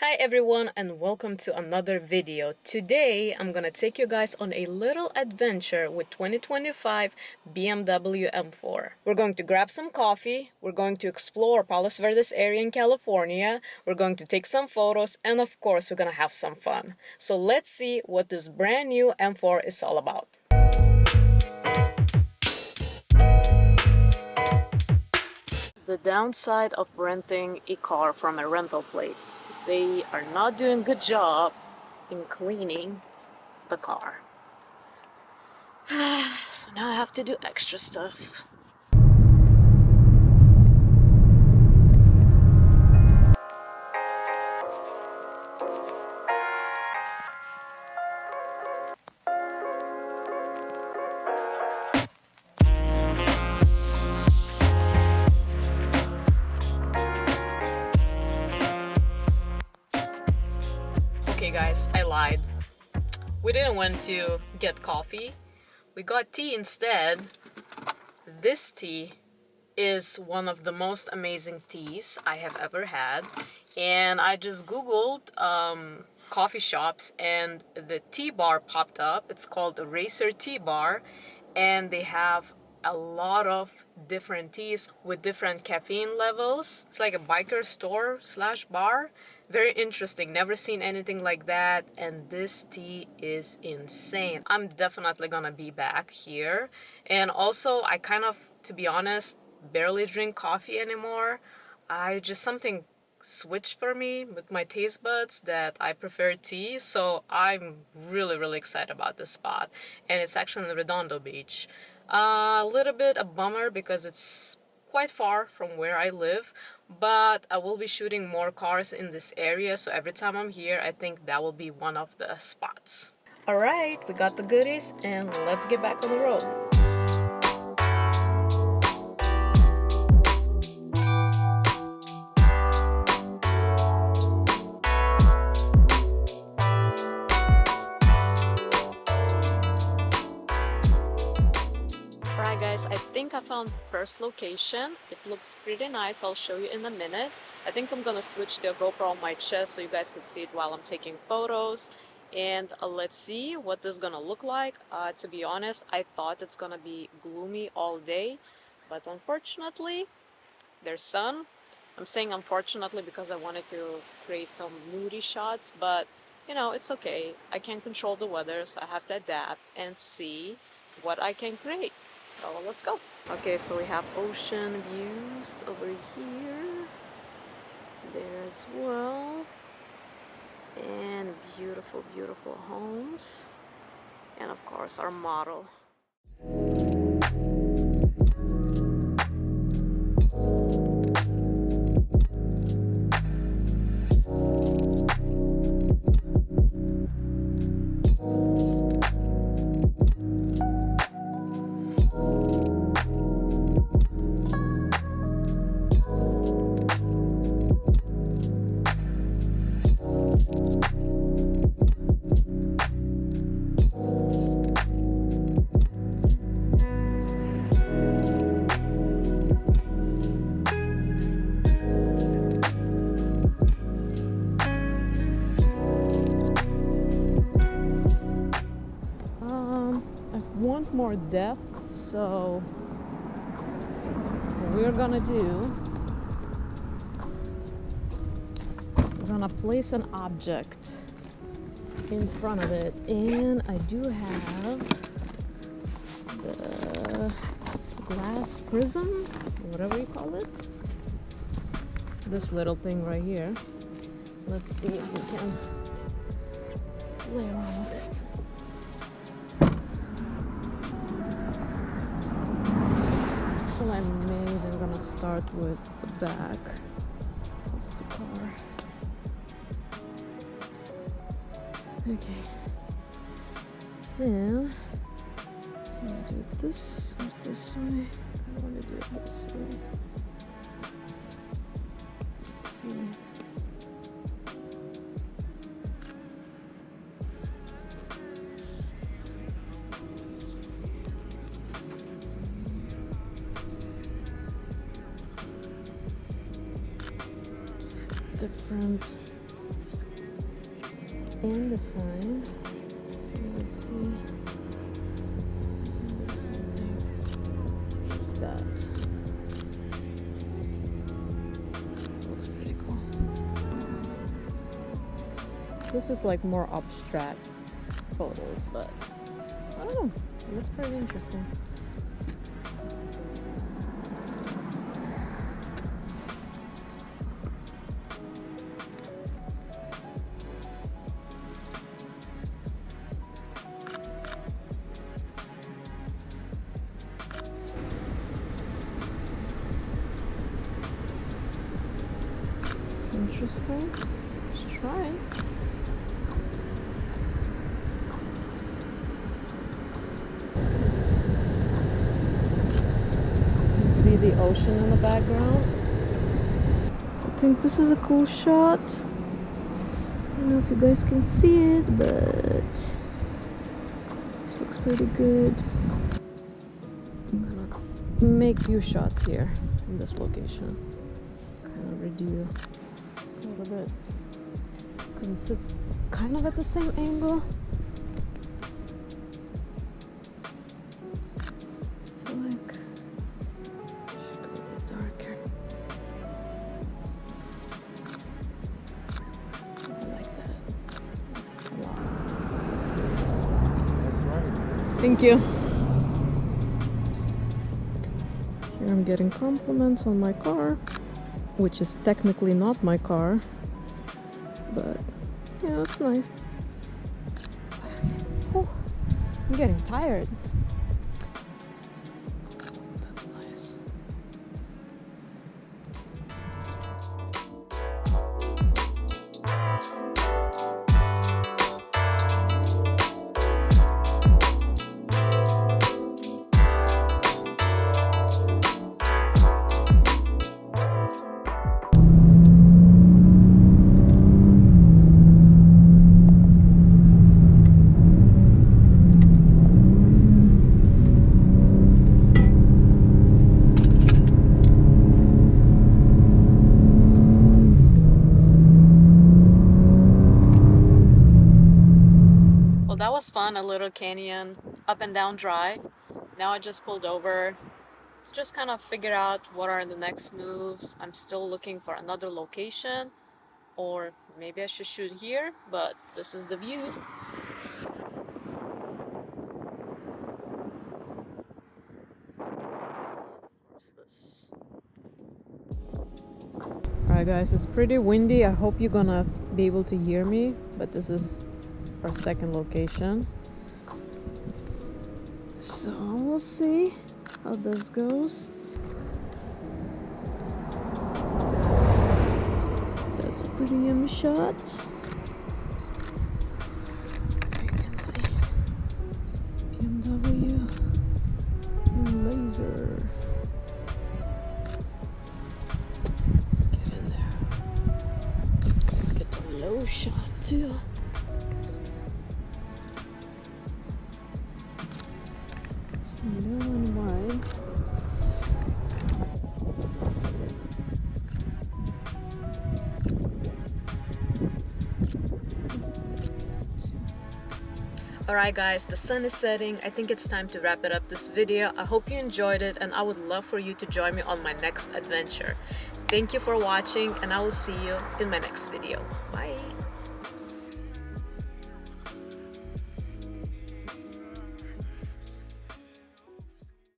Hi everyone and welcome to another video. Today I'm gonna take you guys on a little adventure with 2025 BMW M4. We're going to grab some coffee, we're going to explore Palos Verdes area in California, we're going to take some photos, and of course we're gonna have some fun. So let's see what this brand new M4 is all about. The downside of renting a car from a rental place, they are not doing a good job in cleaning the car. So now I have to do extra stuff. Okay guys, I lied. We didn't want to get coffee. We got tea instead. This tea is one of the most amazing teas I have ever had. And I just googled coffee shops and the tea bar popped up. It's called a Racer Tea Bar. And they have a lot of different teas with different caffeine levels. It's like a biker store slash bar. Very interesting, never seen anything like that, and this tea is insane. I'm definitely gonna be back here. And also I kind of, to be honest, barely drink coffee anymore. Something switched for me with my taste buds that I prefer tea, so I'm really excited about this spot. And it's actually in Redondo Beach. A little bit a bummer because it's quite far from where I live, but I will be shooting more cars in this area, so every time I'm here I think that will be one of the spots. Alright, we got the goodies and let's get back on the road. Alright guys, I think I found the first location. It looks pretty nice. I'll show you in a minute. I think I'm gonna switch the GoPro on my chest so you guys can see it while I'm taking photos. And let's see what this is gonna look like. To be honest, I thought it's gonna be gloomy all day, but unfortunately there's sun. I'm saying unfortunately because I wanted to create some moody shots, but you know, it's okay. I can't control the weather, so I have to adapt and see what I can create. So let's go. Okay, so we have ocean views over here, there as well, and beautiful homes, and of course our model. Want more depth, so what we're gonna do, we're gonna place an object in front of it, and I do have the glass prism, whatever you call it, this little thing right here. Let's see if we can play around with it. I'm gonna start with the back of the car. Okay, so I'm gonna do it this or this way. I want to do it this way. Let's see. Different and the sign. So let's see. That looks pretty cool. This is like more abstract photos, but I don't know. It's pretty interesting. It's interesting. Let's try it. See the ocean in the background. I think this is a cool shot. I don't know if you guys can see it, but this looks pretty good. I'm gonna make a few shots here in this location. Kind of reduce a little bit because it sits kind of at the same angle. Thank you. Here I'm getting compliments on my car, which is technically not my car, but yeah, it's nice. Oh, I'm getting tired. That's nice. That was fun, a little canyon up and down drive. Now I just pulled over to just kind of figure out what are the next moves. I'm still looking for another location, or maybe I should shoot here, but this is the view. Alright guys, it's pretty windy. I hope you're gonna be able to hear me, but this is our second location, so we'll see how this goes. That's a pretty yummy shot. You can see BMW laser. Let's get in there. Let's get the low shot too. Low and wide. Alright guys, the sun is setting. I think it's time to wrap it up this video. I hope you enjoyed it, and I would love for you to join me on my next adventure. Thank you for watching, and I will see you in my next video.